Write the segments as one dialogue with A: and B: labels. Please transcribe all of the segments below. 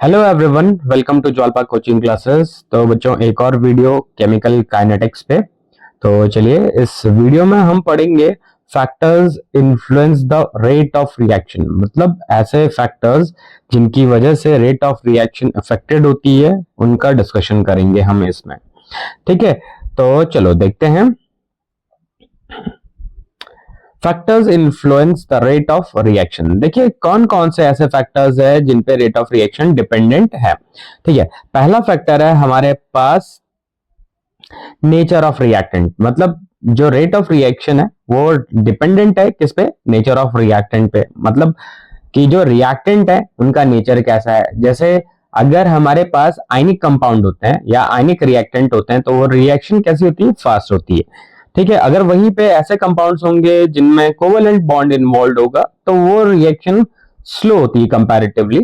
A: Hello everyone, welcome to Jwalpa coaching classes. तो बच्चों, एक और वीडियो केमिकल काइनेटिक्स पे। तो चलिए, इस वीडियो में हम पढ़ेंगे factors influence the rate of reaction. मतलब ऐसे फैक्टर्स जिनकी वजह से रेट ऑफ रिएक्शन अफेक्टेड होती है, उनका डिस्कशन करेंगे हम इसमें। ठीक है, तो चलो देखते हैं। Factors influence the rate of reaction. देखिए कौन कौन से ऐसे फैक्टर्स है जिन पे रेट ऑफ रिएक्शन डिपेंडेंट है। ठीक है, पहला फैक्टर है हमारे पास नेचर ऑफ रिएक्टेंट। मतलब जो रेट ऑफ रिएक्शन है वो डिपेंडेंट है किस पे? नेचर ऑफ रिएक्टेंट पे। मतलब कि जो रिएक्टेंट है उनका नेचर कैसा है। जैसे अगर हमारे पास आयनिक कंपाउंड होते हैं या आयनिक रिएक्टेंट होते हैं तो वो रिएक्शन कैसी होती है? फास्ट होती है। ठीक है, अगर वहीं पे ऐसे कंपाउंड्स होंगे जिनमें कोवेलेंट बॉन्ड इन्वॉल्व होगा तो वो रिएक्शन स्लो होती है कंपैरेटिवली।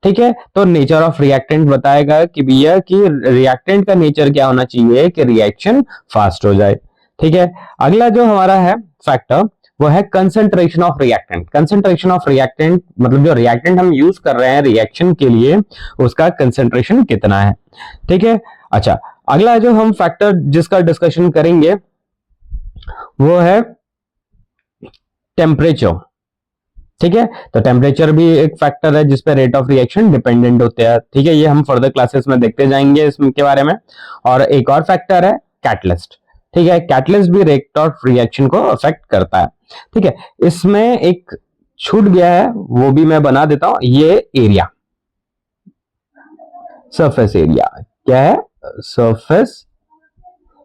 A: ठीक है, तो नेचर ऑफ रिएक्टेंट बताएगा कि भैया कि रिएक्टेंट का नेचर क्या होना चाहिए कि रिएक्शन फास्ट हो जाए। ठीक है, अगला जो हमारा है फैक्टर वो है concentration of reactant. Concentration of reactant मतलब जो रिएक्टेंट हम यूज कर रहे हैं रिएक्शन के लिए उसका कंसंट्रेशन कितना है। ठीक है, अच्छा, अगला जो हम फैक्टर जिसका डिस्कशन करेंगे वो है टेम्परेचर। ठीक है, तो टेम्परेचर भी एक फैक्टर है जिसपे रेट ऑफ रिएक्शन डिपेंडेंट होते हैं। ठीक है, ये हम फर्दर क्लासेस में देखते जाएंगे इसके बारे में। और एक और फैक्टर है कैटलिस्ट। ठीक है, कैटलिस्ट भी रेट ऑफ रिएक्शन को अफेक्ट करता है। ठीक है, इसमें एक छूट गया है वो भी मैं बना देता हूं। ये एरिया, सरफेस एरिया क्या है? Surface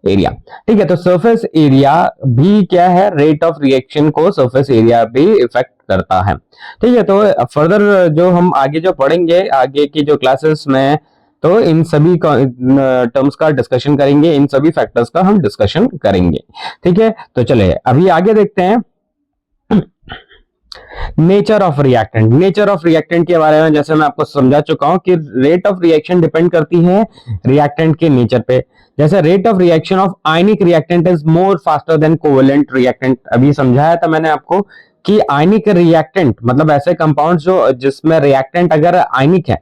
A: area. ठीक है, तो सरफेस एरिया भी क्या है? रेट ऑफ रिएक्शन को सरफेस एरिया भी इफेक्ट करता है। ठीक है, तो फर्दर जो हम आगे जो पढ़ेंगे आगे की जो क्लासेस में तो इन सभी टर्म्स का डिस्कशन करेंगे, इन सभी फैक्टर्स का हम डिस्कशन करेंगे। ठीक है, तो चले अभी आगे देखते हैं nature of reactant. Nature of reactant के बारे में जैसे मैं आपको समझा चुका हूं कि रेट ऑफ रिएक्शन डिपेंड करती है रिएक्टेंट के नेचर पे। जैसे rate of reaction of ionic reactant is more faster than covalent reactant. अभी समझाया था मैंने आपको कि आयनिक रिएक्टेंट मतलब ऐसे कंपाउंड जो जिसमें रिएक्टेंट अगर आयनिक है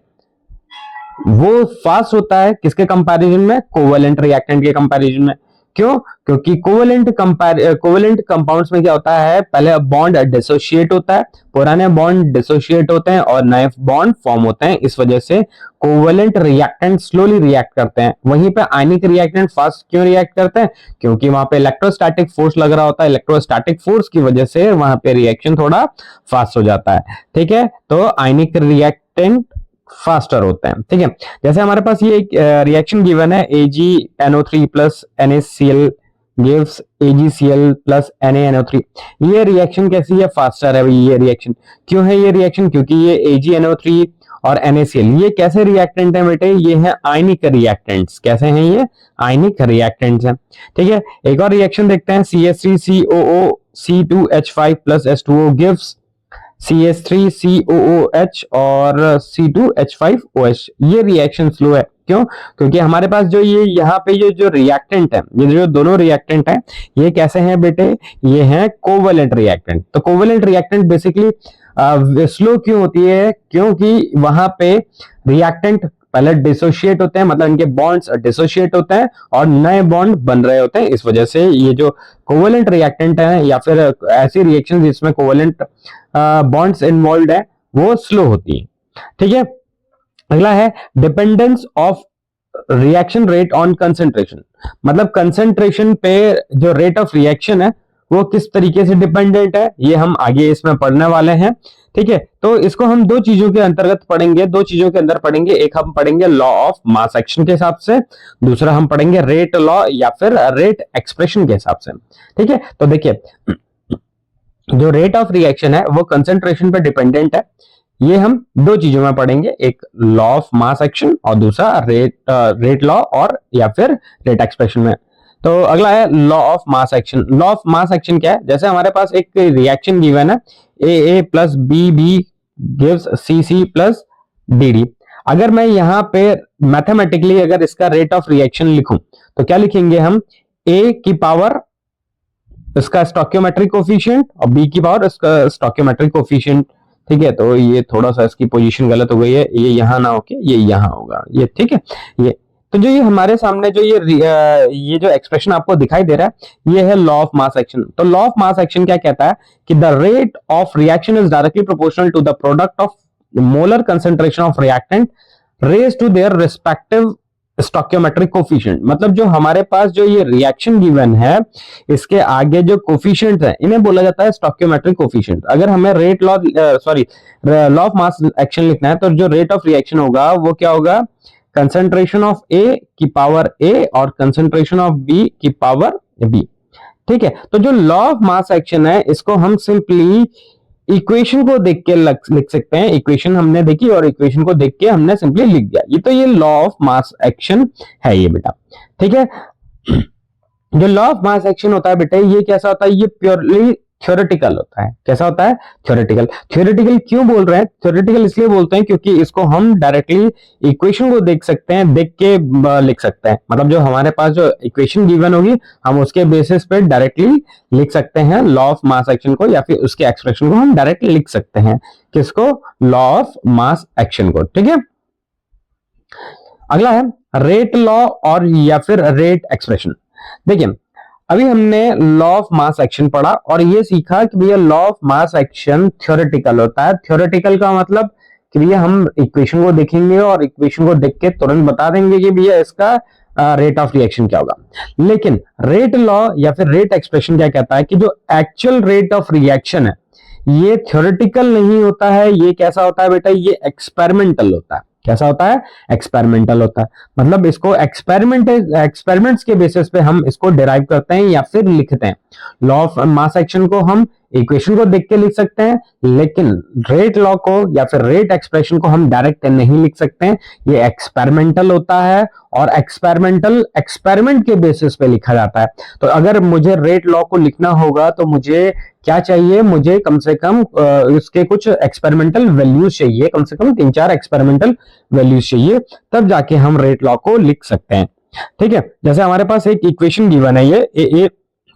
A: वो फास्ट होता है किसके कंपैरिजन में? कोवेलेंट रिएक्टेंट के कंपैरिजन में। क्यों? क्योंकि कोवेलेंट कंपाउंड्स में क्या होता है? पहले बॉन्ड डिसोशिएट होता है, पुराने बॉन्ड डिसोशिएट होते हैं और नए बॉन्ड फॉर्म होते हैं। इस वजह से कोवेलेंट रिएक्टेंट स्लोली रिएक्ट करते हैं। वहीं पे आयनिक रिएक्टेंट फास्ट क्यों रिएक्ट करते हैं? क्योंकि वहां पे इलेक्ट्रोस्टैटिक फोर्स लग रहा होता है। इलेक्ट्रोस्टैटिक फोर्स की वजह से वहां पे रिएक्शन थोड़ा फास्ट हो जाता है। ठीक है, तो आयनिक रिएक्टेंट फास्टर होते हैं। ठीक है, जैसे हमारे पास ये एक रिएक्शन गिवन है AgNO3 plus NaCl gives AgCl plus NaNO3। ये रिएक्शन कैसी है? फास्टर है। ये रिएक्शन क्यों है? ये रिएक्शन क्योंकि ये AgNO3 और NaCl ये कैसे रिएक्टेंट है बेटे? ये है आयनिक रिएक्टेंट्स। कैसे हैं ये? आयनिक रिएक्टेंट्स हैं। ठीक है, एक और रिएक्शन देखते हैं CH3COO C2H5 plus H2O gives CH3COOH और C2H5OH। ये रिएक्शन स्लो है। क्यों? क्योंकि हमारे पास जो ये यहाँ पे ये जो रिएक्टेंट है, ये जो दोनों रिएक्टेंट है ये कैसे हैं बेटे? ये हैं कोवेलेंट रिएक्टेंट। तो कोवेलेंट रिएक्टेंट बेसिकली स्लो क्यों होती है? क्योंकि वहां पे रिएक्टेंट पहले डिसोशिएट होते हैं, मतलब इनके बॉन्ड्स डिसोशिएट होते हैं और नए बॉन्ड बन रहे होते हैं। इस वजह से ये जो कोवेलेंट रिएक्टेंट है या फिर ऐसी रिएक्शन जिसमें कोवेलेंट बॉन्ड्स इन्वॉल्व है वो स्लो होती है। ठीक है, अगला है dependence of reaction rate on concentration. मतलब कंसंट्रेशन पे जो रेट ऑफ रिएक्शन है वो किस तरीके से डिपेंडेंट है ये हम आगे इसमें पढ़ने वाले हैं। ठीक है, तो इसको हम दो चीजों के अंतर्गत पढ़ेंगे, दो चीजों के अंदर पढ़ेंगे। एक हम पढ़ेंगे लॉ ऑफ मास एक्शन के हिसाब से, दूसरा हम पढ़ेंगे रेट लॉ या फिर रेट एक्सप्रेशन के हिसाब से। ठीक है, तो देखिए जो रेट ऑफ रिएक्शन है वो कंसंट्रेशन पे डिपेंडेंट है। ये हम दो चीजों में पढ़ेंगे, एक लॉ ऑफ मास एक्शन और दूसरा रेट लॉ और या फिर रेट एक्सप्रेशन में। तो अगला है law of mass action. Law of mass action क्या है? जैसे हमारे पास एक रिएक्शन गिवन है AA plus BB gives CC plus DD। अगर मैं यहाँ पे मैथमेटिकली अगर इसका रेट ऑफ रिएक्शन लिखूं तो क्या लिखेंगे हम? A की पावर इसका स्टोइकियोमेट्रिक कोफिशिएंट और B की पावर इसका स्टोइकियोमेट्रिक कोफिशिएंट। ठीक है, तो ये थोड़ा सा इसकी पोजीशन गलत हो गई है, ये यहाँ ना होके ये यहाँ होगा, ये ठीक है। ये तो जो ये हमारे सामने जो ये जो एक्सप्रेशन आपको दिखाई दे रहा है, ये है लॉ ऑफ मास एक्शन। तो लॉ ऑफ मास एक्शन क्या कहता है कि the rate of reaction is directly proportional to the product of molar concentration of reactant raised to their respective stoichiometric coefficient. मतलब जो हमारे पास जो ये रिएक्शन गिवन है, इसके आगे जो कोफिशिएंट है इन्हें बोला जाता है स्टोकियोमेट्रिक कोफिशिएंट। अगर हमें rate law law of mass action लिखना है, तो जो रेट ऑफ रिएक्शन होगा वो क्या होगा, कंसेंट्रेशन ऑफ ए की पावर ए और कंसेंट्रेशन ऑफ बी की पावर बी। ठीक है, तो जो लॉ ऑफ मास एक्शन है इसको हम सिंपली इक्वेशन को देख के लिख सकते हैं। इक्वेशन हमने देखी और इक्वेशन को देख के हमने सिंपली लिख दिया। ये तो ये लॉ ऑफ मास एक्शन है ये बेटा। ठीक है, जो लॉ ऑफ मास एक्शन होता है बेटा, ये कैसा होता है, ये प्योरली थ्योरेटिकल होता है। कैसा होता है, थ्योरेटिकल। थ्योरेटिकल क्यों बोल रहे हैं, थ्योरेटिकल इसलिए बोलते हैं क्योंकि इसको हम डायरेक्टली इक्वेशन को देख सकते हैं, देख के लिख सकते हैं। मतलब जो हमारे पास जो इक्वेशन गिवन होगी हम उसके बेसिस पे डायरेक्टली लिख सकते हैं लॉ ऑफ मास एक्शन को, या फिर उसके एक्सप्रेशन को हम डायरेक्टली लिख सकते हैं। किसको, लॉ ऑफ मास एक्शन को। ठीक है, अगला है रेट लॉ और या फिर रेट एक्सप्रेशन। देखिए अभी हमने लॉ ऑफ मास एक्शन पढ़ा और ये सीखा कि भैया law of mass action theoretical होता है। थ्योरेटिकल का मतलब कि भैया हम इक्वेशन को देखेंगे और इक्वेशन को देख के तुरंत बता देंगे कि भैया इसका रेट ऑफ रिएक्शन क्या होगा। लेकिन रेट लॉ या फिर रेट एक्सप्रेशन क्या कहता है कि जो एक्चुअल रेट ऑफ रिएक्शन है ये थ्योरेटिकल नहीं होता है। ये कैसा होता है बेटा, ये एक्सपेरिमेंटल होता है। कैसा होता है, एक्सपेरिमेंटल होता है। मतलब इसको एक्सपेरिमेंट्स के बेसिस पे हम इसको डिराइव करते हैं या फिर लिखते हैं। लॉ ऑफ मास एक्शन को हम इक्वेशन को देख के लिख सकते हैं, लेकिन रेट लॉ को या फिर रेट एक्सप्रेशन को हम डायरेक्ट नहीं लिख सकते हैं। ये एक्सपेरिमेंटल होता है और एक्सपेरिमेंट के बेसिस पे लिखा जाता है। तो अगर मुझे रेट लॉ को लिखना होगा तो मुझे क्या चाहिए, मुझे कम से कम इसके कुछ एक्सपेरिमेंटल वैल्यूज चाहिए, कम से कम 3-4 एक्सपेरिमेंटल वैल्यूज चाहिए, तब जाके हम रेट लॉ को लिख सकते हैं। ठीक है, जैसे हमारे पास एक इक्वेशन गिवन है, ये A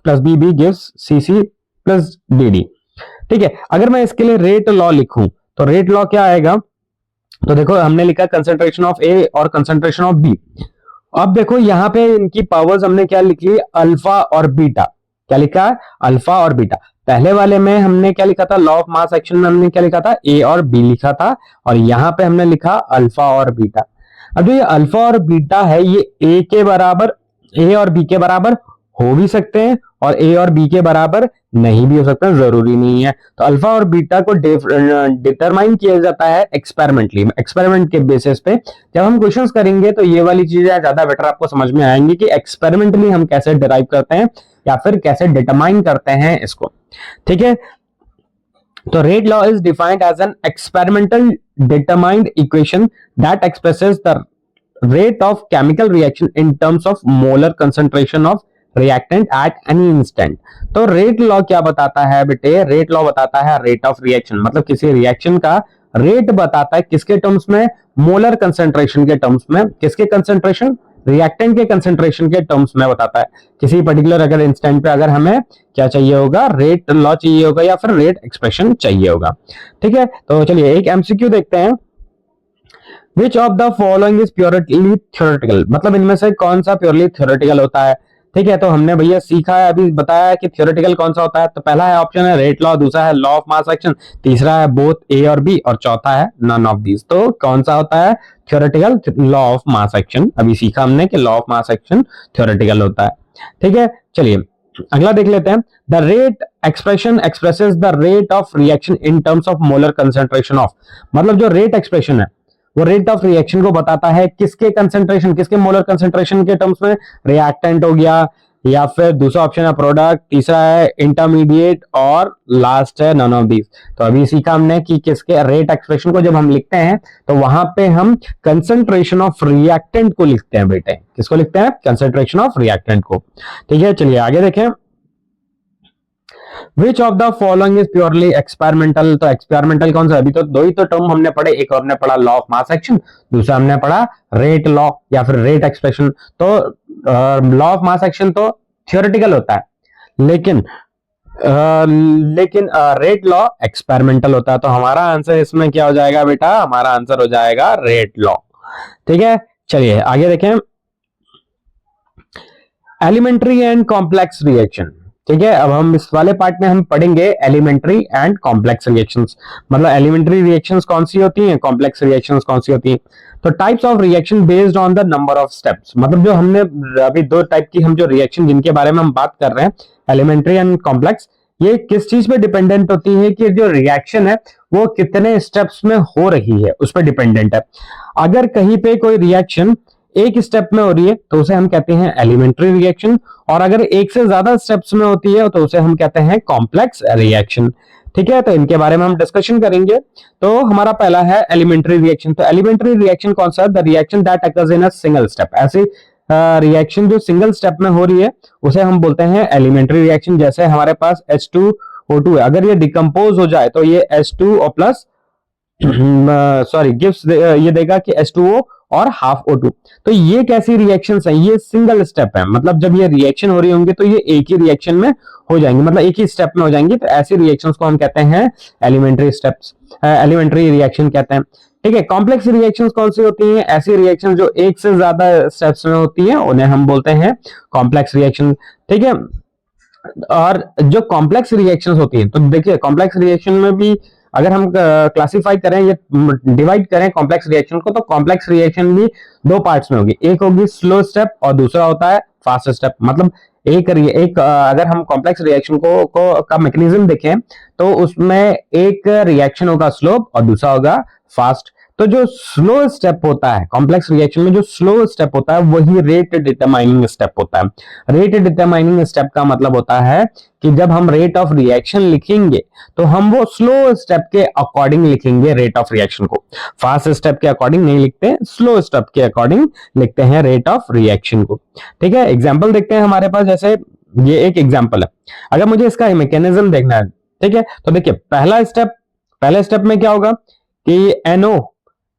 A: plus B B gives C C plus D D. ठीक है, अगर मैं इसके लिए रेट लॉ लिखूं तो रेट लॉ क्या आएगा, तो देखो हमने लिखा कंसेंट्रेशन ऑफ ए और कंसेंट्रेशन ऑफ बी। अब देखो यहाँ पे इनकी पावर्स हमने क्या लिख ली, अल्फा और बीटा। क्या लिखा है, अल्फा और बीटा। पहले वाले में हमने क्या लिखा था, लॉ ऑफ मास एक्शन में हमने क्या लिखा था, ए और बी लिखा था, और यहां पे हमने लिखा अल्फा और बीटा। अब जो ये अल्फा और बीटा है ये ए के बराबर, ए और बी के बराबर हो भी सकते हैं और ए और बी के बराबर नहीं भी हो सकते हैं, जरूरी नहीं है। तो अल्फा और बीटा को डिटरमाइन किया जाता है एक्सपेरिमेंटली, एक्सपेरिमेंट के बेसिस पे। जब हम क्वेश्चंस करेंगे तो ये वाली चीजें ज्यादा बेटर आपको समझ में आएंगी कि एक्सपेरिमेंटली हम कैसे डिराइव करते हैं या फिर कैसे डिटरमाइन करते हैं इसको। ठीक है, तो rate law is defined as an experimental determined equation that expresses the rate of chemical reaction in terms of molar concentration of reactant at any instant। तो रेट लॉ क्या बताता है बेटे, रेट लॉ बताता है रेट ऑफ रिएक्शन, मतलब किसी reaction का रेट बताता है किसके टर्म्स में, मोलर कंसेंट्रेशन के टर्म्स में। किसके कंसेंट्रेशन, रिएक्टेंट के कंसेंट्रेशन के टर्म्स में बताता है। किसी पर्टिकुलर अगर इंस्टेंट पे अगर हमें क्या चाहिए होगा, रेट लॉ चाहिए होगा या फिर रेट एक्सप्रेशन चाहिए होगा। ठीक है, तो चलिए एक एमसीक्यू देखते हैं। Which of the following is purely theoretical? मतलब इनमें से कौन सा प्योरली थ्योरेटिकल होता है। ठीक है, तो हमने भैया सीखा है, अभी बताया कि थ्योरेटिकल कौन सा होता है। तो पहला है ऑप्शन है रेट लॉ, दूसरा है लॉ ऑफ मास एक्शन, तीसरा है बोथ ए और बी, और चौथा है नन ऑफ दीज। तो कौन सा होता है theoretical, law of mass action. अभी सीखा हमने कि law of mass action theoretical होता है। ठीक है, चलिए अगला देख लेते हैं। The rate expression expresses the rate of reaction in terms of molar concentration of. मतलब जो रेट एक्सप्रेशन है वो रेट ऑफ रिएक्शन को बताता है किसके कंसेंट्रेशन, किसके मोलर कंसेंट्रेशन के टर्म्स में, रिएक्टेंट हो गया, या फिर दूसरा ऑप्शन है प्रोडक्ट, तीसरा है इंटरमीडिएट, और लास्ट है नन ऑफ दीज। तो अभी सीखा हमने कि किसके रेट एक्सप्रेशन को जब हम लिखते हैं तो वहां पे हम कंसेंट्रेशन ऑफ रिएक्टेंट को लिखते हैं बेटे। किसको लिखते हैं, कंसेंट्रेशन ऑफ रिएक्टेंट को। ठीक है, चलिए आगे देखें। Which of the following is purely experimental? तो एक्सपेरिमेंटल कौन सा, अभी तो दो ही तो टर्म हमने पढ़े, एक और हमने पढ़ा लॉ ऑफ मास एक्शन, दूसरा हमने पढ़ा रेट लॉ या फिर रेट एक्सप्रेशन। तो लॉ ऑफ मास एक्शन तो थियोरेटिकल होता है, लेकिन लेकिन रेट लॉ एक्सपेरिमेंटल होता है, तो हमारा आंसर इसमें क्या हो जाएगा बेटा, हमारा आंसर हो जाएगा रेट लॉ। ठीक है, चलिए आगे देखें, एलिमेंट्री एंड कॉम्प्लेक्स रिएक्शन। ठीक है, अब हम इस वाले पार्ट में हम पढ़ेंगे एलिमेंट्री एंड कॉम्प्लेक्स रिएक्शंस, मतलब एलिमेंट्री रिएक्शंस कौन सी होती हैं, कॉम्प्लेक्स रिएक्शंस कौन सी होती हैं। तो types of reaction based on the number of steps, मतलब जो हमने अभी दो टाइप की हम जो रिएक्शन जिनके बारे में हम बात कर रहे हैं एलिमेंट्री एंड कॉम्प्लेक्स, ये किस चीज पे डिपेंडेंट होती है कि जो रिएक्शन है वो कितने स्टेप्स में हो रही है उस पर डिपेंडेंट है। अगर कहीं पे कोई रिएक्शन एक स्टेप में हो रही है तो उसे हम कहते हैं एलिमेंट्री रिएक्शन, और अगर एक से ज्यादा स्टेप्स में होती है तो उसे हम कहते हैं कॉम्प्लेक्स रिएक्शन। ठीक है, तो इनके बारे में हम डिस्कशन करेंगे। तो हमारा पहला है एलिमेंट्री रिएक्शन। तो एलिमेंट्री रिएक्शन कौन सा है, the reaction that occurs in a single step. ऐसी रिएक्शन जो सिंगल स्टेप में हो रही है उसे हम बोलते हैं एलिमेंट्री रिएक्शन। जैसे हमारे पास H2O2 है, अगर ये डिकम्पोज हो जाए तो ये H2O प्लस सॉरी गिव्स ये देगा कि H2O और हाफ O2। तो ये कैसी रिएक्शंस हैं, ये सिंगल स्टेप है, मतलब जब ये रिएक्शन हो रही होंगी तो ये एक ही रिएक्शन में हो जाएंगे, मतलब एक ही स्टेप में हो जाएंगी। तो ऐसी रिएक्शंस को हम कहते हैं एलिमेंट्री स्टेप्स, एलिमेंट्री रिएक्शन कहते हैं। ठीक है, कॉम्प्लेक्स रिएक्शंस कौन सी होती हैं, ऐसी रिएक्शन जो एक से ज्यादा स्टेप्स में होती है उन्हें हम बोलते हैं कॉम्प्लेक्स रिएक्शन। ठीक है, और जो कॉम्प्लेक्स रिएक्शंस होती है, तो देखिए कॉम्प्लेक्स रिएक्शन में भी अगर हम क्लासिफाई करें या डिवाइड करें कॉम्प्लेक्स रिएक्शन को, तो कॉम्प्लेक्स रिएक्शन भी दो पार्ट्स में होगी, एक होगी स्लो स्टेप और दूसरा होता है फास्ट स्टेप। मतलब एक अगर हम कॉम्प्लेक्स रिएक्शन को का मैकेनिज्म देखें तो उसमें एक रिएक्शन होगा स्लो और दूसरा होगा फास्ट। तो जो स्लो स्टेप होता है कॉम्प्लेक्स रिएक्शन में, जो स्लो स्टेप होता है वही रेट डिटरमाइनिंग स्टेप होता है। रेट डिटरमाइनिंग स्टेप का मतलब होता है कि जब हम रेट ऑफ रिएक्शन लिखेंगे तो हम वो स्लो स्टेप के अकॉर्डिंग लिखेंगे रेट ऑफ रिएक्शन को, फास्ट स्टेप के अकॉर्डिंग नहीं लिखते, स्लो स्टेप के अकॉर्डिंग लिखते हैं रेट ऑफ रिएक्शन को। ठीक है, एग्जाम्पल देखते हैं हमारे पास, जैसे ये एक एग्जाम्पल है, अगर मुझे इसका मैकेनिज्म देखना है। ठीक है, तो देखिए पहले स्टेप में क्या होगा कि NO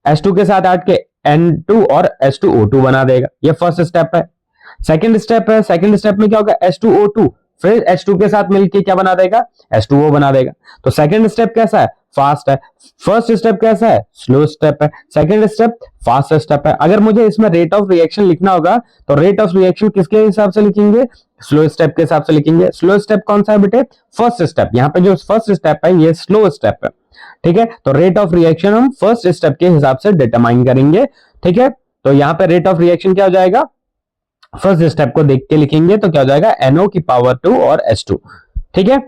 A: H2 के साथ ऐड के N2 और H2O2 बना देगा, ये फर्स्ट स्टेप है। सेकंड स्टेप में क्या होगा, H2O2 फिर H2 के साथ मिलके क्या बना देगा, H2O बना देगा। तो सेकंड स्टेप कैसा है, फास्ट है। फर्स्ट स्टेप कैसा है, स्लो स्टेप है। सेकंड स्टेप फास्ट स्टेप है। अगर मुझे इसमें रेट ऑफ रिएक्शन लिखना होगा तो रेट ऑफ रिएक्शन किसके हिसाब से लिखेंगे, स्लो स्टेप के हिसाब से लिखेंगे। स्लो स्टेप कौन सा है बेटे, फर्स्ट स्टेप। यहाँ पे जो फर्स्ट स्टेप है ये स्लो स्टेप है। ठीक है, तो रेट ऑफ रिएक्शन हम फर्स्ट स्टेप के हिसाब से डिटरमाइन करेंगे। ठीक है, तो यहाँ पे रेट ऑफ रिएक्शन क्या हो जाएगा, फर्स्ट स्टेप को देख के लिखेंगे तो क्या हो जाएगा, NO की पावर 2 और H2। ठीक है,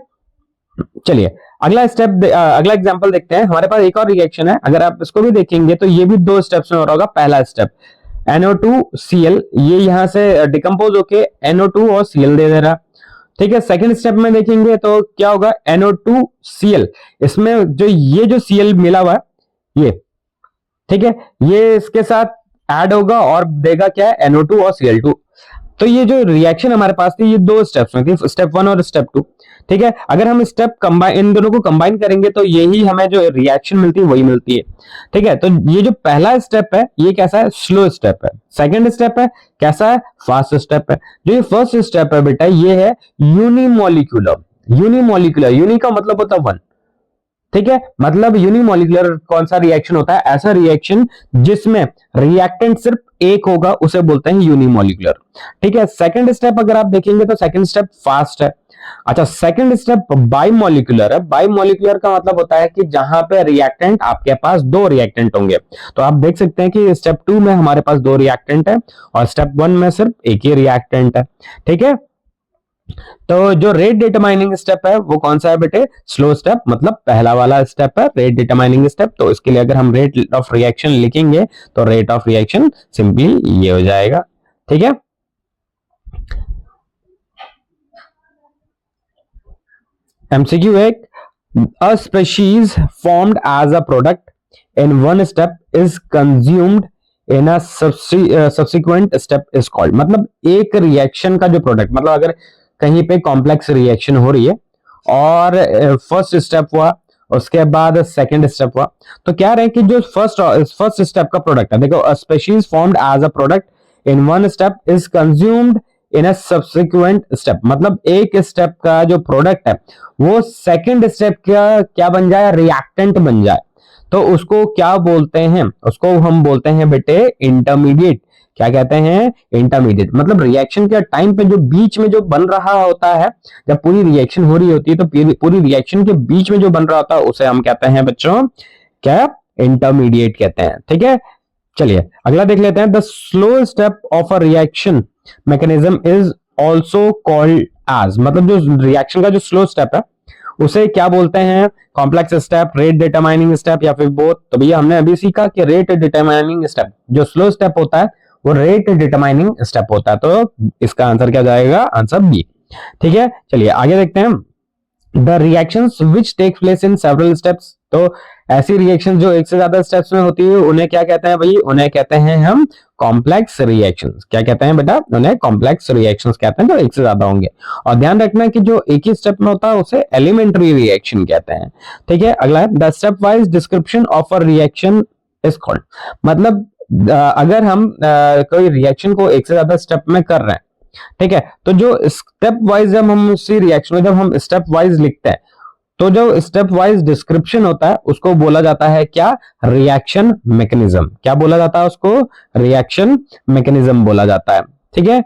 A: चलिए अगला अगला एग्जांपल देखते हैं। हमारे पास एक और रिएक्शन है, अगर आप इसको भी देखेंगे तो ये भी दो स्टेप्स में हो रहा होगा। पहला स्टेप NO2Cl, ये यहां से डिकम्पोज होके NO2 और Cl दे रहा। ठीक है, सेकंड स्टेप में देखेंगे तो क्या होगा, NO2Cl, इसमें जो Cl मिला हुआ है ये, ठीक है, ये इसके साथ ऐड होगा और देगा क्या है, NO2 और Cl2। तो ये जो रिएक्शन हमारे पास थी ये दो स्टेप्स में थी, स्टेप 1 और स्टेप 2। ठीक है, अगर हम इन दोनों को कंबाइन करेंगे तो यही हमें जो रिएक्शन मिलती है वही मिलती है। ठीक है, तो ये जो पहला स्टेप है ये कैसा है, स्लो स्टेप है। सेकंड स्टेप है कैसा है, फास्ट स्टेप है। जो ये फर्स्ट स्टेप है बेटा ये है यूनिमोलिकुलर। यूनि का मतलब होता है वन। ठीक है, मतलब यूनिमोलिकुलर कौन सा रिएक्शन होता है, ऐसा रिएक्शन जिसमें रिएक्टेंट सिर्फ एक होगा उसे बोलते हैं यूनिमोलिकुलर। ठीक है, सेकंड स्टेप अगर आप देखेंगे तो सेकंड स्टेप फास्ट है। अच्छा, सेकंड स्टेप बाइमोलिकुलर है। बाइमोलिकुलर का मतलब होता है कि जहां पे रिएक्टेंट आपके पास दो रिएक्टेंट होंगे। तो आप देख सकते हैं कि स्टेप 2 में हमारे पास दो रिएक्टेंट है और स्टेप 1 में सिर्फ एक ही रिएक्टेंट है। ठीक है, तो जो रेट डिटरमाइनिंग स्टेप है वो कौन सा है बेटे, स्लो स्टेप, मतलब पहला वाला स्टेप है रेट डिटरमाइनिंग स्टेप। तो इसके लिए अगर हम रेट ऑफ रिएक्शन लिखेंगे तो रेट ऑफ रिएक्शन सिंपली ये हो जाएगा। ठीक है, MCQ एक, a species formed as a product in one step is consumed in a subsequent step is called। मतलब एक रिएक्शन का जो प्रोडक्ट, मतलब अगर कहीं पे कॉम्प्लेक्स रिएक्शन हो रही है और फर्स्ट स्टेप हुआ उसके बाद सेकंड स्टेप हुआ, तो क्या रहे कि जो फर्स्ट स्टेप का प्रोडक्ट है, देखो, a species formed as a product in one step is consumed in a subsequent step, मतलब एक स्टेप का जो प्रोडक्ट है वो सेकंड स्टेप का क्या बन जाए, रिएक्टेंट बन जाए, तो उसको क्या बोलते हैं, उसको हम बोलते हैं बेटे इंटरमीडिएट। क्या कहते हैं, इंटरमीडिएट। मतलब रिएक्शन के टाइम पे जो बीच में जो बन रहा होता है, जब पूरी रिएक्शन हो रही होती है तो पूरी रिएक्शन के बीच में जो बन रहा होता है उसे हम कहते हैं बच्चों, क्या, इंटरमीडिएट कहते हैं। ठीक है, चलिए अगला देख लेते हैं। The slow step of a reaction mechanism is also called as, मतलब जो रिएक्शन का जो स्लो स्टेप है उसे क्या बोलते हैं, complex step, rate determining step, या फिर बोथ। तो भैया हमने अभी सीखा कि रेट डिटरमाइनिंग स्टेप, जो स्लो स्टेप होता है वो रेट डिटरमाइनिंग स्टेप होता है, तो इसका आंसर क्या जाएगा, आंसर बी। ठीक है, चलिए आगे देखते हैं। The reactions which take place in several steps, तो ऐसी रिएक्शन जो एक से ज्यादा स्टेप्स में होती है उन्हें क्या कहते हैं भाई, उन्हें कहते हैं हम कॉम्प्लेक्स रिएक्शंस। क्या कहते हैं बेटा, उन्हें कॉम्प्लेक्स रिएक्शंस कहते हैं, जो एक से ज्यादा होंगे। और ध्यान रखना कि जो एक ही स्टेप में होता है उसे एलिमेंट्री रिएक्शन कहते हैं। ठीक है, अगला है the step wise description of a reaction is called, मतलब अगर हम कोई रिएक्शन को एक से ज्यादा स्टेप में कर रहे हैं, ठीक है, तो जो स्टेप वाइज जब हम उसी रिएक्शन में जब हम स्टेप वाइज लिखते हैं तो जो स्टेप वाइज डिस्क्रिप्शन होता है उसको बोला जाता है क्या, रिएक्शन मैकेनिज्म। क्या बोला जाता है उसको, रिएक्शन मैकेनिज्म बोला जाता है। ठीक है,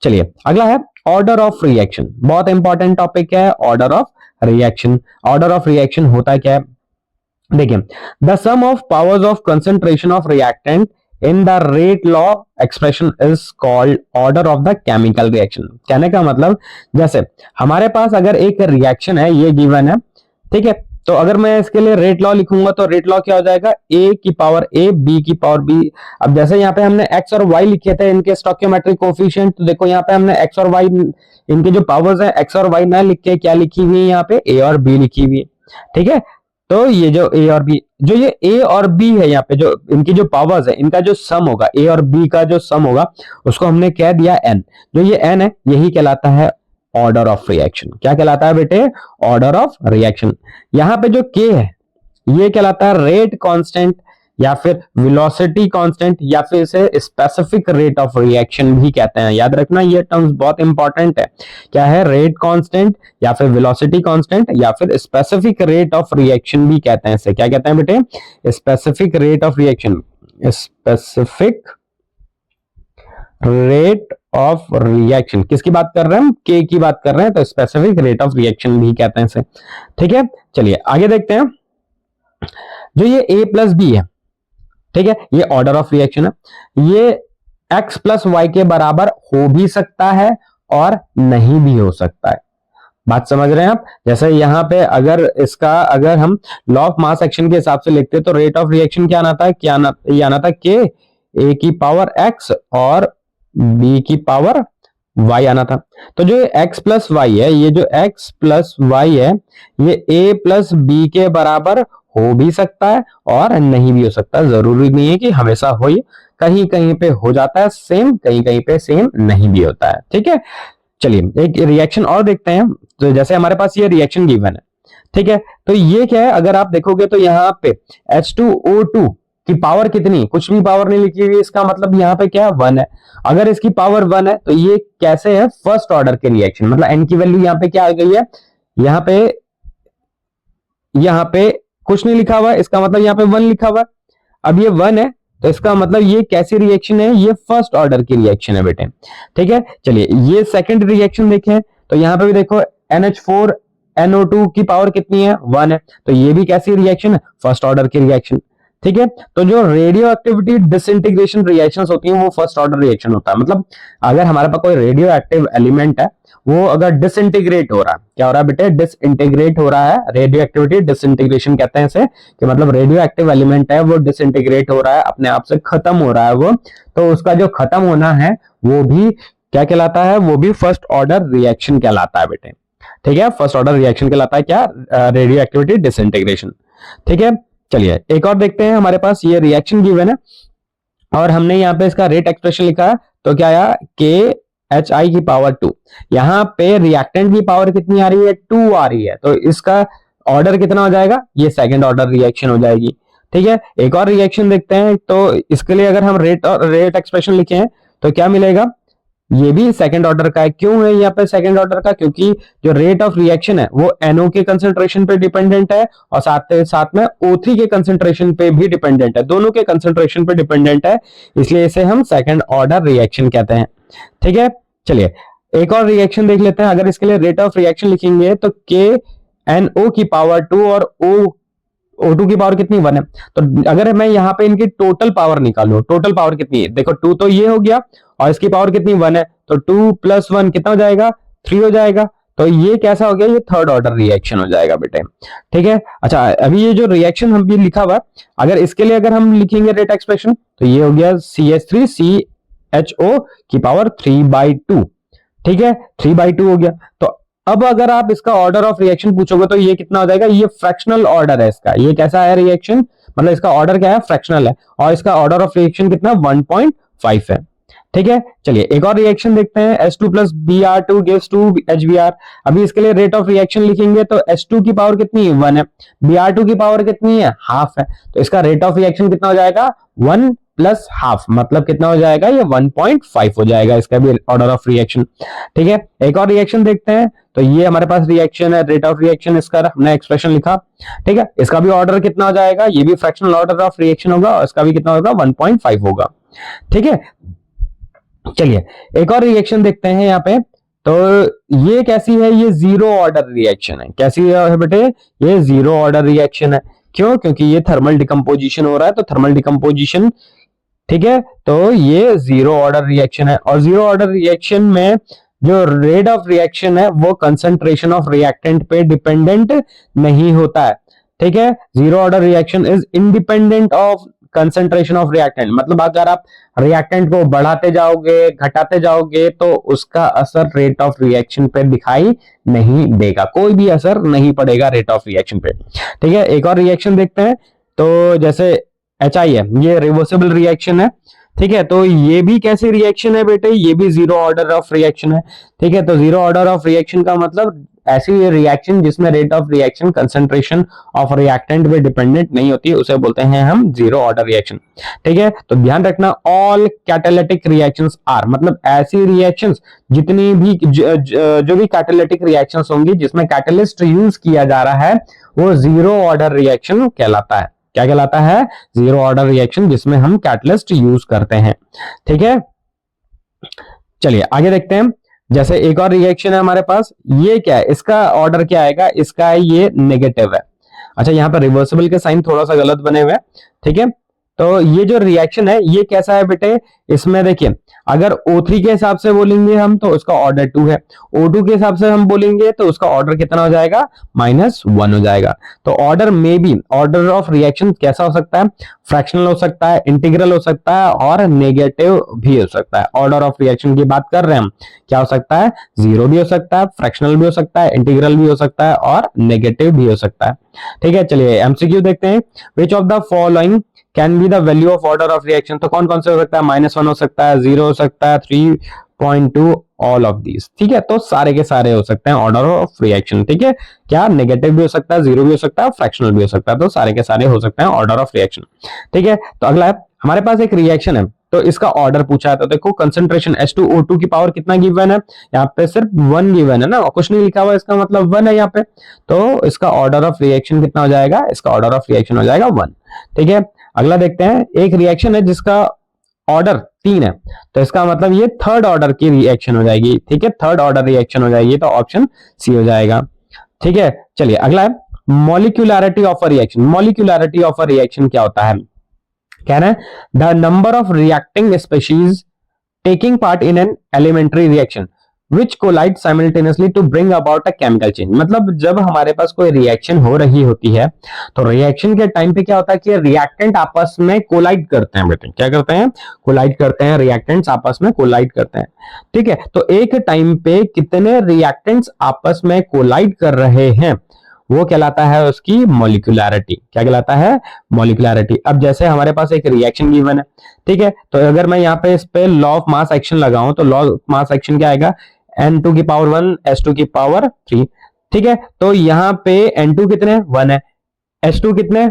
A: चलिए अगला है ऑर्डर ऑफ रिएक्शन। बहुत इंपॉर्टेंट टॉपिक है order of reaction. Order of reaction होता क्या है, देखिए, the sum of powers of concentration of reactant in the rate law expression is called order of the chemical reaction. कहने का मतलब, जैसे हमारे पास अगर एक रिएक्शन है, ये गिवन है, ठीक है, तो अगर मैं इसके लिए रेट लॉ लिखूंगा तो रेट लॉ क्या हो जाएगा, ए की पावर ए, बी की पावर बी। अब जैसे यहाँ पे हमने एक्स और वाई लिखे थे इनके स्टोइकियोमेट्रिक कोफिशिएंट, तो देखो यहाँ पे हमने एक्स और वाई, इनके जो पावर्स है एक्स और वाई ना लिख के क्या लिखी हुई है, यहाँ पे ए और बी लिखी हुई है। ठीक है, तो ये जो ए और बी, जो ये ए और बी है, यहाँ पे जो इनकी जो पावर्स है इनका जो सम होगा, ए और बी का जो सम होगा उसको हमने कह दिया एन। जो ये एन है यही कहलाता है ऑर्डर ऑफ रिएक्शन। क्या कहलाता है बेटे, ऑर्डर ऑफ रिएक्शन। यहाँ पे जो के है ये कहलाता है रेट कांस्टेंट, या फिर वेलोसिटी कांस्टेंट, या फिर इसे स्पेसिफिक रेट ऑफ रिएक्शन भी कहते हैं। याद रखना ये टर्म्स बहुत इंपॉर्टेंट है। क्या है, रेट कांस्टेंट, या फिर वेलोसिटी कांस्टेंट, या फिर स्पेसिफिक रेट ऑफ रिएक्शन भी कहते हैं। इसे क्या कहते हैं बेटे, specific rate of reaction. Specific rate of reaction किसकी बात कर रहे हैं हम, के की बात कर रहे हैं, तो स्पेसिफिक रेट ऑफ रिएक्शन भी कहते हैं इसे। ठीक है, चलिए आगे देखते हैं। जो ये a प्लस बी है, ठीक है, ये ऑर्डर ऑफ रिएक्शन है। ये x प्लस वाई के बराबर हो भी सकता है और नहीं भी हो सकता है। बात समझ रहे हैं आप, जैसे यहाँ पे अगर इसका अगर हम लॉ ऑफ मास एक्शन के हिसाब से लिखते तो रेट ऑफ रिएक्शन क्या आना था, क्या ये आना था के a की पावर x और b की पावर y आना था। तो जो x प्लस वाई है, ये जो x प्लस वाई है ये a प्लस बी के बराबर हो भी सकता है और नहीं भी हो सकता। जरूरी नहीं है कि हमेशा हो, कहीं कहीं पे हो जाता है सेम, कहीं कहीं पे सेम नहीं भी होता है। ठीक है, चलिए एक रिएक्शन और देखते हैं। तो जैसे हमारे पास ये रिएक्शन गिवन है, ठीक है, तो ये क्या है, अगर आप देखोगे तो यहाँ पे H2O2 की पावर कितनी, कुछ भी पावर नहीं लिखी हुई, इसका मतलब यहाँ पे क्या है, 1 है। अगर इसकी पावर 1 है तो ये कैसे है, फर्स्ट ऑर्डर के रिएक्शन, मतलब n की वैल्यू यहाँ पे क्या आ गई है, यहाँ पे कुछ नहीं लिखा हुआ है, इसका मतलब यहाँ पे 1 लिखा हुआ है। अब ये 1 है तो इसका मतलब ये कैसी रिएक्शन है, ये फर्स्ट ऑर्डर की रिएक्शन है बेटे। ठीक है, चलिए ये सेकंड रिएक्शन देखें तो यहाँ पे भी देखो NH4NO2 की पावर कितनी है, 1 है, तो ये भी कैसी रिएक्शन है, फर्स्ट ऑर्डर की रिएक्शन। ठीक है, तो जो रेडियो एक्टिविटी डिसइंटीग्रेशन रिएक्शंस होती हैं वो फर्स्ट ऑर्डर रिएक्शन होता है। मतलब अगर हमारे पास कोई रेडियो एक्टिव एलिमेंट है वो अगर डिसइंटीग्रेट हो रहा है, क्या हो रहा है बेटे, डिसइंटीग्रेट हो रहा है, रेडियो एक्टिविटी डिसइंटीग्रेशन कहते हैं इसे, कि मतलब रेडियो एक्टिव एलिमेंट है वो डिसइंटीग्रेट हो रहा है, अपने आप से खत्म हो रहा है वो, तो उसका जो खत्म होना है वो भी क्या कहलाता है, वो भी फर्स्ट ऑर्डर रिएक्शन कहलाता है बेटे। ठीक है, फर्स्ट ऑर्डर रिएक्शन कहलाता है क्या, रेडियो एक्टिविटी डिसइंटीग्रेशन। ठीक है, चलिए एक और देखते हैं। हमारे पास ये रिएक्शन गिवन है और हमने यहाँ पे इसका रेट एक्सप्रेशन लिखा है, तो क्या आया, KHI की पावर 2। यहाँ पे रिएक्टेंट की पावर कितनी आ रही है, 2 आ रही है, तो इसका ऑर्डर कितना हो जाएगा, ये सेकंड ऑर्डर रिएक्शन हो जाएगी। ठीक है, एक और रिएक्शन देखते हैं। तो इसके लिए अगर हम रेट एक्सप्रेशन लिखे हैं तो क्या मिलेगा, ये भी सेकंड ऑर्डर का है। क्यों है यहाँ पे सेकंड ऑर्डर का? क्योंकि जो रेट ऑफ रिएक्शन है वो NO के कंसेंट्रेशन पे डिपेंडेंट है और साथ में O3 के कंसेंट्रेशन पे भी डिपेंडेंट है, दोनों के कंसेंट्रेशन पे डिपेंडेंट है, इसलिए इसे हम सेकंड ऑर्डर रिएक्शन कहते हैं। ठीक है, चलिए एक और रिएक्शन देख लेते हैं। अगर इसके लिए रेट ऑफ रिएक्शन लिखेंगे तो KNO की पावर 2 और O2 की पावर कितनी 1 है। तो अगर मैं यहाँ पे इनकी टोटल पावर निकालू, टोटल पावर कितनी है, देखो 2 तो ये हो गया और इसकी पावर कितनी 1 है, तो 2 + 1 कितना हो जाएगा, 3 हो जाएगा। तो ये कैसा हो गया, ये थर्ड ऑर्डर रिएक्शन हो जाएगा बेटे। ठीक है, अच्छा अभी ये जो रिएक्शन हम भी लिखा हुआ, अगर इसके लिए अगर हम लिखेंगे रेट एक्सप्रेशन तो ये हो गया CH3CHO की पावर 3/2। ठीक है, 3/2 हो गया। तो अब अगर आप इसका ऑर्डर ऑफ रिएक्शन पूछोगे तो ये कितना हो जाएगा, ये फ्रैक्शनल ऑर्डर है इसका। ये कैसा है रिएक्शन, मतलब इसका ऑर्डर क्या है, फ्रैक्शनल है, और इसका ऑर्डर ऑफ रिएक्शन कितना 1.5 है। ठीक है, चलिए एक और रिएक्शन देखते हैं। H2 + Br2 gives 2 HBr। अभी इसके लिए रेट ऑफ रिएक्शन लिखेंगे तो H2 की पावर कितनी है 1 है, Br2 की पावर कितनी है हाफ है, तो इसका रेट ऑफ रिएक्शन कितना हो जाएगा 1 + हाफ, मतलब कितना हो जाएगा, ये 1.5 हो जाएगा इसका भी ऑर्डर ऑफ रिएक्शन। ठीक है, एक और रिएक्शन देखते हैं। तो ये हमारे पास रिएक्शन है, रेट ऑफ रिएक्शन, इसका हमने एक्सप्रेशन लिखा। ठीक है, इसका भी ऑर्डर कितना हो जाएगा, ये भी फ्रैक्शनल ऑर्डर ऑफ रिएक्शन होगा और इसका भी कितना होगा 1.5 होगा। ठीक है, चलिए एक और रिएक्शन देखते हैं यहाँ पे। तो ये कैसी है, ये जीरो ऑर्डर रिएक्शन है। कैसी है बेटे, ये जीरो ऑर्डर रिएक्शन है। क्यों? क्योंकि ये थर्मल डिकम्पोजिशन हो रहा है, तो थर्मल डिकम्पोजिशन, ठीक है, तो ये जीरो ऑर्डर रिएक्शन है। और जीरो ऑर्डर रिएक्शन में जो रेट ऑफ रिएक्शन है वो कंसंट्रेशन ऑफ रिएक्टेंट पे डिपेंडेंट नहीं होता है। ठीक है, zero order reaction is independent of concentration of reactant, मतलब अगर आप रिएक्टेंट को बढ़ाते जाओगे घटाते जाओगे तो उसका असर रेट ऑफ रिएक्शन पे दिखाई नहीं देगा, कोई भी असर नहीं पड़ेगा रेट ऑफ रिएक्शन पे। ठीक है, एक और रिएक्शन देखते हैं। तो जैसे HI है, ये रिवर्सिबल रिएक्शन है। ठीक है, तो ये भी कैसी रिएक्शन है बेटे, ये भी जीरो ऑर्डर ऑफ रिएक्शन है। ठीक है, तो जीरो ऑर्डर ऑफ रिएक्शन का मतलब ऐसी रिएक्शन जिसमें rate of reaction concentration of reactant पे डिपेंडेंट नहीं होती है, उसे बोलते हैं हम जीरो ऑर्डर रिएक्शन। ठीक है, तो ध्यान रखना ऑल कैटालिटिक रिएक्शंस आर, मतलब ऐसी रिएक्शंस जितनी भी जो भी कैटालिटिक रिएक्शंस होंगी जिसमें कैटलिस्ट यूज किया जा रहा है वो जीरो ऑर्डर रिएक्शन कहलाता है। क्या कहलाता है, जीरो ऑर्डर रिएक्शन जिसमें हम कैटलिस्ट यूज करते हैं। ठीक है, चलिए आगे देखते हैं। जैसे एक और रिएक्शन है हमारे पास, ये क्या है, इसका ऑर्डर क्या आएगा, इसका है ये नेगेटिव है। अच्छा, यहाँ पर रिवर्सिबल के साइन थोड़ा सा गलत बने हुए हैं। ठीक है, तो ये जो रिएक्शन है ये कैसा है बेटे, इसमें देखिए अगर O3 के हिसाब से बोलेंगे हम तो उसका ऑर्डर 2 है, O2 के हिसाब से हम बोलेंगे तो उसका ऑर्डर कितना हो जाएगा -1 हो जाएगा। तो ऑर्डर में भी ऑर्डर ऑफ रिएक्शन कैसा हो सकता है, फ्रैक्शनल हो सकता है, इंटीग्रल हो सकता है और नेगेटिव भी हो सकता है। ऑर्डर ऑफ रिएक्शन की बात कर रहे हैं हम, क्या हो सकता है, जीरो भी हो सकता है, फ्रैक्शनल भी हो सकता है, इंटीग्रल भी हो सकता है और नेगेटिव भी हो सकता है। ठीक है, चलिए MCQ देखते हैं। Which of the following can be the value of order of reaction, तो कौन कौन से हो सकता है, -1 हो सकता है, 0 हो सकता है, 3.2, ऑल ऑफ दीज। ठीक है, तो सारे के सारे हो सकते हैं ऑर्डर ऑफ रिएक्शन। ठीक है, क्या नेगेटिव भी हो सकता है, जीरो भी हो सकता है, फ्रैक्शनल भी हो सकता है, तो सारे के सारे हो सकते हैं ऑर्डर ऑफ रिएक्शन। ठीक है, तो अगला है हमारे पास एक रिएक्शन है तो इसका ऑर्डर पूछा है। तो देखो कंसंट्रेशन H2O2 की पावर कितना गिवन है, यहाँ पे सिर्फ 1 गिवन है ना, कुछ नहीं लिखा हुआ, इसका मतलब 1 है यहाँ पे। तो इसका ऑर्डर ऑफ रिएक्शन कितना हो जाएगा, इसका ऑर्डर ऑफ रिएक्शन हो जाएगा 1। ठीक है, अगला देखते हैं। एक रिएक्शन है जिसका ऑर्डर 3 है, तो इसका मतलब ये थर्ड ऑर्डर की रिएक्शन हो जाएगी। ठीक है, थर्ड ऑर्डर रिएक्शन हो जाएगी, तो ऑप्शन सी हो जाएगा। ठीक है, चलिए अगला है molecularity of a reaction. Molecularity of a reaction क्या होता है, कह रहे हैं the number of reacting species taking part in an elementary reaction which collide simultaneously to bring about a chemical change। मतलब जब हमारे पास कोई रिएक्शन हो रही होती है तो रिएक्शन के टाइम पे क्या होता है कि रिएक्टेंट आपस में कोलाइड करते हैं बेटे, क्या करते हैं, कोलाइड करते हैं, रिएक्टेंट्स आपस में कोलाइड करते हैं। ठीक है, तो एक टाइम पे कितने रिएक्टेंट्स आपस में कोलाइड कर रहे हैं वो कहलाता है उसकी मॉलिक्यूलैरिटी। क्या कहलाता है, मॉलिक्यूलैरिटी। अब जैसे हमारे पास एक रिएक्शन गिवन है, ठीक है, तो अगर मैं यहाँ पे इस पे लॉ ऑफ मास एक्शन लगाऊं तो लॉ ऑफ मास एक्शन क्या आएगा, N2 की पावर 1 S2 की पावर 3। ठीक है, तो यहाँ पे N2 कितने 1 है, S2 कितने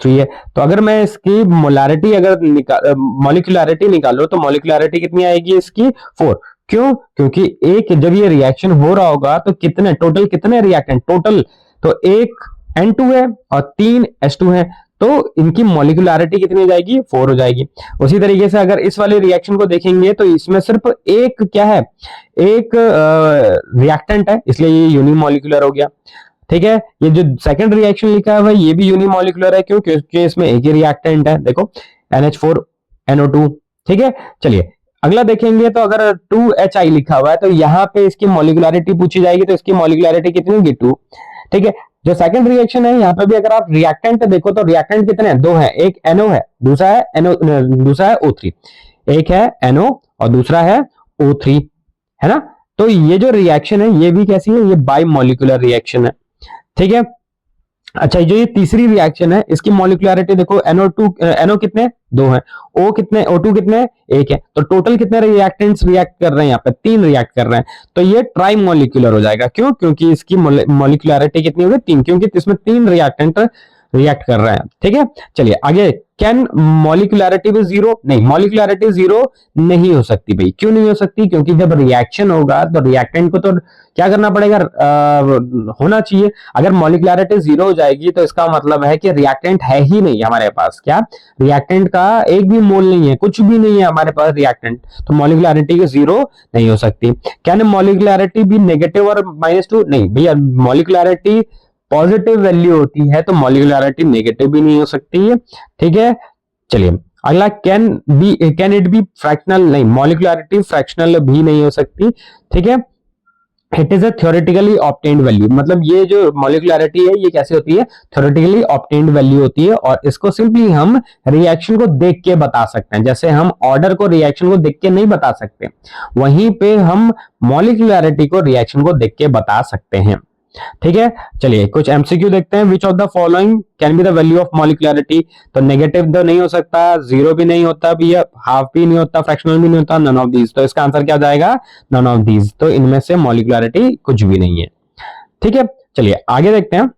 A: 3 है। तो अगर मैं इसकी मोलैरिटी अगर मॉलिक्यूलैरिटी निकालो तो मॉलिक्यूलैरिटी कितनी आएगी इसकी 4। क्यों? क्योंकि एक जब ये रिएक्शन हो रहा होगा तो कितने टोटल कितने रिएक्टेंट टोटल, तो एक N2 है और 3 H2 है, तो इनकी मॉलिक्यूलरिटी कितनी हो जाएगी? 4 हो जाएगी। उसी तरीके से अगर इस वाले रिएक्शन को देखेंगे तो इसमें सिर्फ एक क्या है, एक रिएक्टेंट है, इसलिए ये यूनिमॉलिक्यूलर हो गया। ठीक है, ये जो सेकंड रिएक्शन लिखा है ये भी यूनिमॉलिक्यूलर है, क्यों? क्योंकि इसमें एक ही रिएक्टेंट है, देखो NH4NO2। ठीक है, चलिए अगला देखेंगे तो अगर 2HI लिखा हुआ है तो यहाँ पे इसकी मॉलिक्यूलरिटी पूछी जाएगी, तो इसकी मॉलिक्यूलरिटी कितनी होगी? 2। ठीक है, जो सेकंड रिएक्शन है यहाँ पे भी अगर आप रिएक्टेंट देखो तो रिएक्टेंट कितने हैं? 2 है, एक NO है, दूसरा है NO, दूसरा है O3। एक है NO और दूसरा है O3, है ना? तो ये जो रिएक्शन है ये भी कैसी है? ये बाई मॉलिक्यूलर रिएक्शन है। ठीक है, अच्छा जो ये तीसरी रिएक्शन है इसकी मॉलिक्यूलरिटी देखो, NO कितने? 2 है, O2 कितने? 1 है, तो टोटल कितने रिएक्टेंट्स रिएक्ट कर रहे हैं? यहाँ पे 3 रिएक्ट कर रहे हैं, तो ये ट्राई मॉलिक्यूलर हो जाएगा। क्यों? क्योंकि इसकी मॉलिक्यूलरिटी कितनी होगी? 3, क्योंकि इसमें 3 रिएक्टेंट रिएक्ट कर रहे हैं। ठीक है, चलिए आगे, कैन मॉलिक्यूलरिटी भी 0? नहीं, मॉलिक्यूलरिटी 0 नहीं हो सकती भाई। क्यों नहीं हो सकती? क्योंकि जब रिएक्शन होगा तो रिएक्टेंट को तो क्या करना पड़ेगा? होना चाहिए। अगर मॉलिक्यूलरिटी 0 हो जाएगी तो इसका मतलब है कि रिएक्टेंट है ही नहीं हमारे पास। क्या? रिएक्टेंट का एक भी मोल नहीं है, कुछ भी नहीं है हमारे पास रिएक्टेंट, तो मॉलिक्यूलरिटी 0 नहीं हो सकती। कैन मॉलिक्यूलरिटी भी नेगेटिव और -2? नहीं भैया, मॉलिक्यूलरिटी पॉजिटिव वैल्यू होती है तो मॉलिक्यूलरिटी नेगेटिव भी नहीं हो सकती है। ठीक है, चलिए अगला, कैन इट बी फ्रैक्शनल? नहीं, मॉलिक्यूलरिटी फ्रैक्शनल भी नहीं हो सकती। ठीक है, it is a theoretically obtained value, मतलब ये जो मॉलिक्यूलरिटी है ये कैसे होती है? थ्योरेटिकली ऑब्टेन्ड वैल्यू होती है, और इसको सिंपली हम रिएक्शन को देख के बता सकते हैं। जैसे हम ऑर्डर को रिएक्शन को देख के नहीं बता सकते, वहीं पे हम मॉलिक्यूलरिटी को रिएक्शन को देख के बता सकते हैं। ठीक है, चलिए कुछ एमसीक्यू देखते हैं। Which of the following can be the value of molecularity? तो नेगेटिव तो नहीं हो सकता, 0 भी नहीं होता, भी हाफ भी नहीं होता, फ्रैक्शनल भी नहीं होता, नन ऑफ दीज। तो इसका आंसर क्या जाएगा? None of these. तो इनमें से मॉलिक्यूलरिटी कुछ भी नहीं है। ठीक है, चलिए आगे देखते हैं।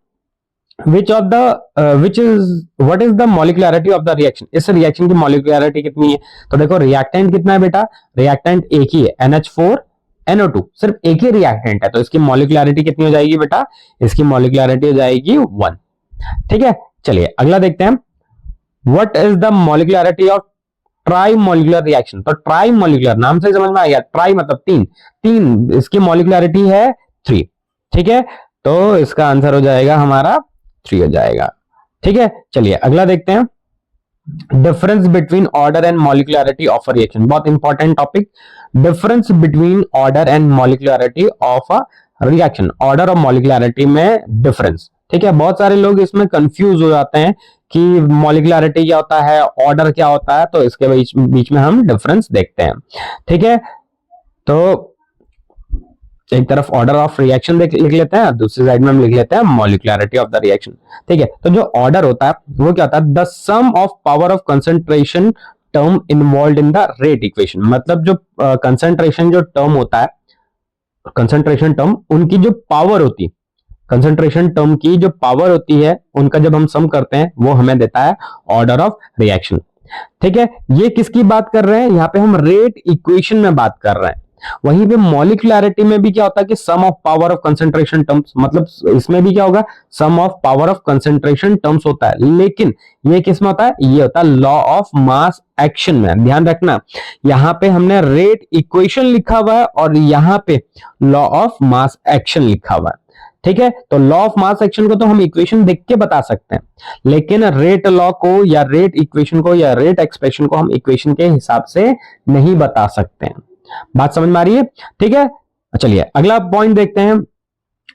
A: What is the molecularity of the reaction? इस रिएक्शन की मॉलिक्यूलरिटी कितनी है? तो देखो रिएक्टेंट कितना है बेटा? रिएक्टेंट एक ही है, NH4NO2, सिर्फ एक ही रिएक्टेंट है, तो इसकी मॉलिक्यूलरिटी कितनी हो जाएगी बेटा? इसकी मॉलिक्यूलरिटी हो जाएगी 1। ठीक है, चलिए अगला देखते हैं। What is the molecularity of try molecular reaction? तो ट्राई मॉलिक्यूलर नाम से समझ में आ गया, ट्राई मतलब 3, इसकी मॉलिक्यूलरिटी है 3। ठीक है, तो इसका आंसर हो जाएगा हमारा 3 हो जाएगा। ठीक है, चलिए अगला देखते हैं। Difference between order and molecularity of a reaction, बहुत important topic. Difference between order and molecularity of a reaction, order और मॉलिक्यूलरिटी में डिफरेंस। ठीक है, बहुत सारे लोग इसमें कंफ्यूज हो जाते हैं कि मॉलिक्यूलरिटी क्या होता है, ऑर्डर क्या होता है, तो इसके बीच में हम डिफरेंस देखते हैं। ठीक है, तो एक तरफ ऑर्डर ऑफ रिएक्शन लिख लेते हैं, दूसरी साइड में हम लिख लेते हैं मॉलिक्यूलरिटी ऑफ द रिएक्शन। ठीक है, तो जो ऑर्डर होता है वो क्या होता है? The sum of power of concentration term involve in the rate equation, मतलब जो कंसंट्रेशन जो टर्म होता है, कंसंट्रेशन टर्म उनकी जो पावर होती है, कंसंट्रेशन टर्म की जो पावर होती है उनका जब हम सम करते हैं वो हमें देता है ऑर्डर ऑफ रिएक्शन। ठीक है, ये किसकी बात कर रहे हैं? यहाँ पे हम रेट इक्वेशन में बात कर रहे हैं। वहीं पे मॉलिक्यूलरिटी में भी क्या होता है कि sum of power of concentration terms, मतलब इसमें भी क्या होगा? Sum of power of concentration terms होता है, लेकिन ये किस में होता है? ये होता है लॉ ऑफ मास एक्शन में। ध्यान रखना, यहां पे हमने रेट इक्वेशन लिखा हुआ है और यहां पे लॉ ऑफ मास एक्शन लिखा हुआ है। ठीक है, तो लॉ ऑफ मास एक्शन को तो हम इक्वेशन देख के बता सकते हैं, लेकिन रेट लॉ को या रेट इक्वेशन को या रेट एक्सप्रेशन को हम इक्वेशन के हिसाब से नहीं बता सकते हैं। बात समझ में आ रही है? ठीक है, चलिए अगला पॉइंट देखते हैं।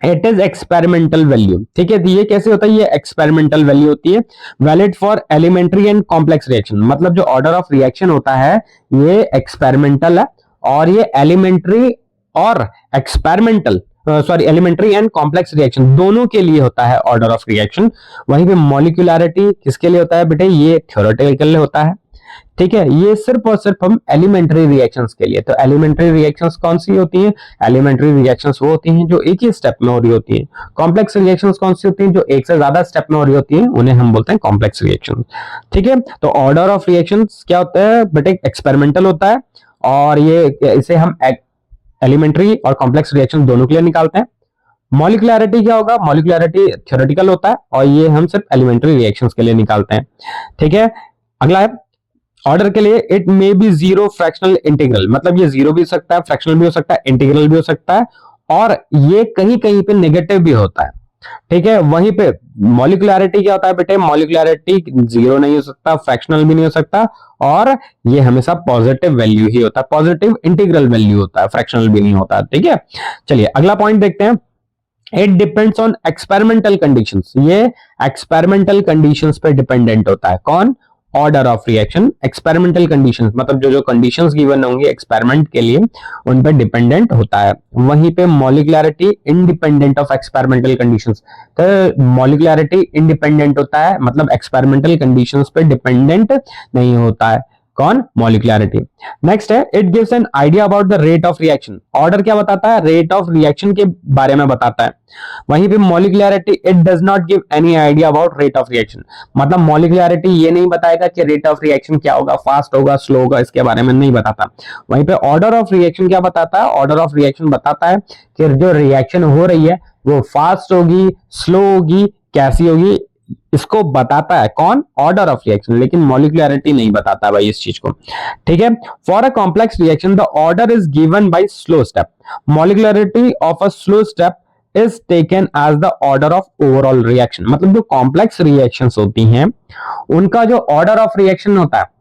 A: It is experimental value. ठीक है, ये कैसे होता है? ये एक्सपेरिमेंटल वैल्यू होती है, valid for elementary and complex reaction, मतलब जो ऑर्डर ऑफ रिएक्शन होता है ये एक्सपेरिमेंटल है, और ये एलिमेंट्री और experimental elementary and complex reaction दोनों के लिए होता है ऑर्डर ऑफ रिएक्शन। वहीं पे मॉलिक्यूलरिटी किसके लिए होता है बेटे? ये थ्योरेटिकल होता है। ठीक है, ये सिर्फ और सिर्फ हम एलिमेंट्री रिएक्शंस के लिए। तो एलिमेंट्री रिएक्शंस कौन सी होती हैं? एलिमेंट्री रिएक्शंस वो होती हैं जो एक ही स्टेप में हो रही होती हैं। कॉम्प्लेक्स रिएक्शंस कौन सी होती हैं? जो एक से ज्यादा स्टेप में हो रही होती हैं, उन्हें हम बोलते हैं कॉम्प्लेक्स रिएक्शन। ठीक है, तो ऑर्डर ऑफ रिएक्शंस क्या होता है बेटे? एक्सपेरिमेंटल होता है, और ये इसे हम एलिमेंट्री और कॉम्प्लेक्स रिएक्शन दोनों के लिए निकालते हैं। मॉलिक्युलैरिटी क्या होगा, मॉलिक्युलैरिटी थ्योरेटिकल होता है और ये हम सिर्फ एलिमेंट्री रिएक्शंस के लिए निकालते हैं। ठीक है, अगला है ऑर्डर के लिए, it may be zero fractional integral, मतलब ये जीरो भी हो सकता है, फ्रैक्शनल भी हो सकता है, इंटीग्रल भी हो सकता है, और ये कहीं कहीं पे नेगेटिव भी होता है। ठीक है, वहीं पे मॉलिक्युलैरिटी क्या होता है बेटे, मॉलिक्युलैरिटी जीरो नहीं हो सकता, फ्रैक्शनल भी नहीं हो सकता, और ये हमेशा पॉजिटिव वैल्यू ही होता है, पॉजिटिव इंटीग्रल वैल्यू होता है, फ्रैक्शनल भी नहीं होता। ठीक है, चलिए अगला पॉइंट देखते हैं। It depends on experimental conditions, ये एक्सपेरिमेंटल कंडीशंस पे डिपेंडेंट होता है। कौन, order of reaction, experimental conditions, मतलब जो जो कंडीशंस गिवन होंगी एक्सपेरिमेंट के लिए उन पर डिपेंडेंट होता है। वहीं पे मॉलिक्युलैरिटी इंडिपेंडेंट ऑफ एक्सपेरिमेंटल कंडीशंस, तो मॉलिक्युलैरिटी इंडिपेंडेंट होता है, मतलब एक्सपेरिमेंटल कंडीशंस पे डिपेंडेंट नहीं होता है। कौन, मॉलिक्युलैरिटी। नेक्स्ट है, it gives an idea about the rate of reaction, order क्या बताता है, रेट ऑफ रिएक्शन के बारे में बताता है। वहीं पे molecularity, it does not give any idea about rate of reaction, मतलब मॉलिक्युलैरिटी ये नहीं बताएगा कि रेट ऑफ रिएक्शन क्या होगा, फास्ट होगा, स्लो होगा, इसके बारे में नहीं बताता। वहीं पे ऑर्डर ऑफ रिएक्शन क्या बताता है, ऑर्डर ऑफ रिएक्शन बताता है कि जो रिएक्शन हो रही है वो फास्ट होगी, स्लो होगी, कैसी होगी, इसको बताता है। कौन, ऑर्डर ऑफ रिएक्शन, लेकिन मॉलिक्युलैरिटी नहीं बताता भाई इस चीज को। ठीक है, for a complex reaction the order is given by slow step, molecularity of a slow step is taken as the order of overall reaction, मतलब जो कॉम्प्लेक्स रिएक्शंस होती हैं उनका जो ऑर्डर ऑफ रिएक्शन होता है,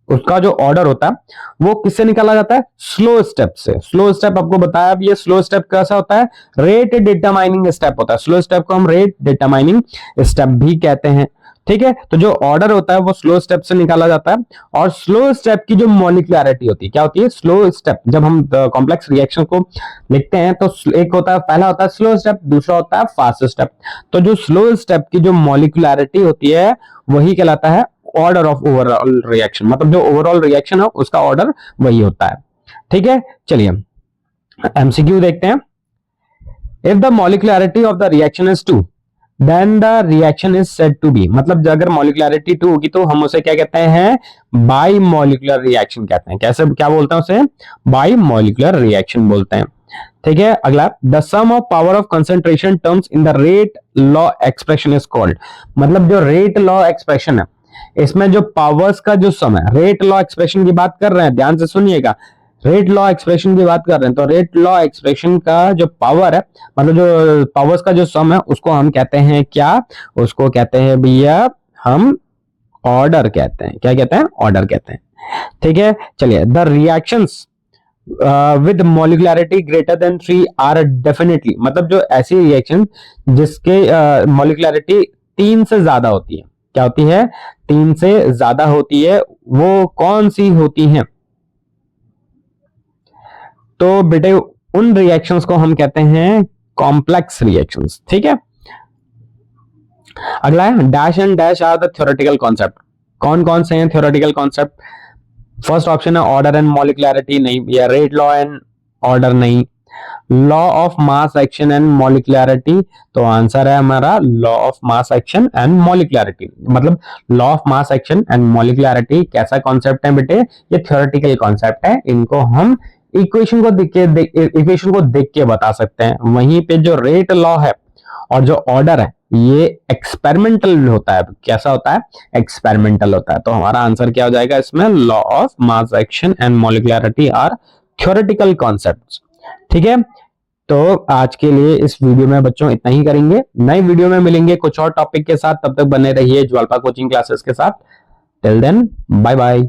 A: उसका जो ऑर्डर होता है वो किससे निकाला जाता है, स्लो स्टेप से। स्लो स्टेप आपको बताया, अब ये स्लो स्टेप कैसा होता है, रेट डिटरमाइनिंग स्टेप होता है। स्लो स्टेप को हम रेट डिटरमाइनिंग स्टेप भी कहते हैं। ठीक है, तो जो ऑर्डर होता है वो स्लो स्टेप से निकाला जाता है, और स्लो स्टेप की जो मॉलिक्युलैरिटी होती है क्या होती है, स्लो स्टेप। जब हम कॉम्प्लेक्स रिएक्शन को लिखते हैं तो एक होता है, पहला होता है स्लो स्टेप, दूसरा होता है फास्ट स्टेप। तो जो स्लो स्टेप की जो मॉलिक्युलैरिटी होती है वही कहलाता है ऑर्डर ऑफ ओवरऑल रिएक्शन, मतलब जो ओवरऑल रिएक्शन है उसका ऑर्डर वही होता है। ठीक है, चलिए एमसीक्यू देखते हैं। If the molecularity of the reaction is 2 then the reaction is said to be, मतलब अगर मॉलिक्युलैरिटी 2 होगी तो हम उसे क्या कहते हैं, बाई मॉलिक्यूलर रिएक्शन कहते हैं। कैसे, क्या बोलते हैं उसे, बाई मॉलिक्यूलर रिएक्शन बोलते हैं। ठीक है, अगला, the sum of power of concentration terms in the rate law expression is called, मतलब जो रेट लॉ एक्सप्रेशन है इसमें जो पावर्स का जो सम है, रेट लॉ एक्सप्रेशन की बात कर रहे हैं, ध्यान से सुनिएगा, रेट लॉ एक्सप्रेशन की बात कर रहे हैं, तो रेट लॉ एक्सप्रेशन का जो पावर है, मतलब जो पावर्स का जो सम है उसको हम कहते हैं क्या, उसको कहते हैं भैया हम ऑर्डर कहते हैं। क्या कहते हैं, ऑर्डर कहते हैं। ठीक है, चलिए, the reactions with molecularity greater than 3 are definitely, मतलब जो ऐसी रिएक्शन जिसके मॉलिक्युलैरिटी 3 से ज्यादा होती है, क्या होती है, 3 से ज्यादा होती है, वो कौन सी होती हैं, तो बेटे उन रिएक्शंस को हम कहते हैं कॉम्प्लेक्स रिएक्शंस। ठीक है, अगला है, dash and dash are the theoretical concept, कौन कौन से हैं थ्योरेटिकल कॉन्सेप्ट। फर्स्ट ऑप्शन है ऑर्डर एंड मॉलिक्युलैरिटी, नहीं, या रेट लॉ एंड ऑर्डर, नहीं, law of mass action and molecularity, तो आंसर है हमारा law of mass action and molecularity. मतलब law of mass action and molecularity कैसा कॉन्सेप्ट है बेटे, ये थ्योरेटिकल कॉन्सेप्ट है, इनको हम इक्वेशन को देख के बता सकते हैं। वहीं पे जो रेट लॉ है और जो ऑर्डर है ये एक्सपेरिमेंटल होता है, कैसा होता है, एक्सपेरिमेंटल होता है। तो हमारा आंसर क्या हो जाएगा इसमें, law of mass action and molecularity are theoretical concepts. ठीक है, तो आज के लिए इस वीडियो में बच्चों इतना ही करेंगे, नई वीडियो में मिलेंगे कुछ और टॉपिक के साथ, तब तक बने रहिए ज्वालपा कोचिंग क्लासेस के साथ। Till then bye bye.